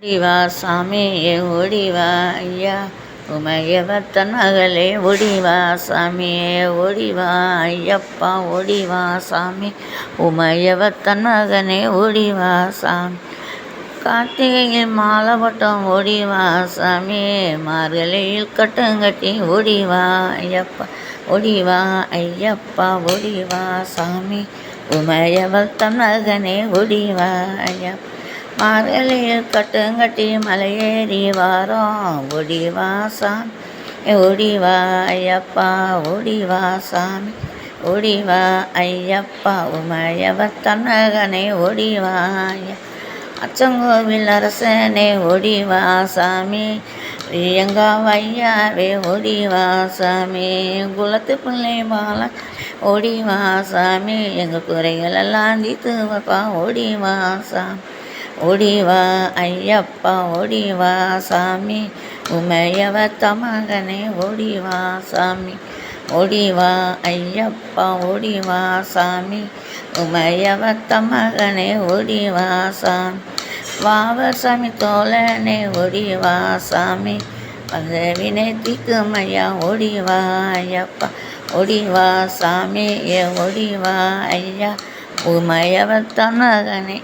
ஓடிவா சாமியே ஓடிவா ஐயா உமையவத்தன் மகளே ஓடிவா சாமியே ஓடிவா ஐயப்பா ஓடிவா சாமி உமையவத்தன் மகனே ஓடிவா சாமி கார்த்திகையில் மாலவட்டம் ஓடிவா சாமி மார்கழியில் கட்டுங்கட்டி ஓடிவா ஐயப்பா ஓடிவா ஐயப்பா ஓடிவா சாமி உமையவத்தன் மகனே ஓடிவா ஐயப்பா மார்கழியில் கட்டுங்கட்டி மலையேறி வாரோம் ஓடிவா சாமி ஓடிவா ஐயப்பா ஓடிவா சாமி ஓடிவா ஐயப்பா உமையவத்தன் மகனே ஓடிவா அச்சங்கோவில் அரசனே ஓடிவா சாமி ஐயாவே ஓடிவா சாமி குலத்து பிள்ளை பால ஓடிவா சாமி எங்கள் குறைகள் எல்லாம் தீர்த்து வைப்பா ஓடிவா சாமி ஓடிவா ஐயப்பா ஓடிவா சாமி உமையவத்தன் மகனே ஓடிவா சாமி ஓடிவா ஐயப்பா ஓடிவா சாமி உமையவத்தன் மகனே ஓடிவா சாமி வாவர் சாமி தோழனே ஓடிவா சாமி பதவினை தீக்கும் ஐயா ஓடிவா ஐயப்பா ஓடிவா சாமி ஓடிவா ஐயா உமையவத்தன் மகனே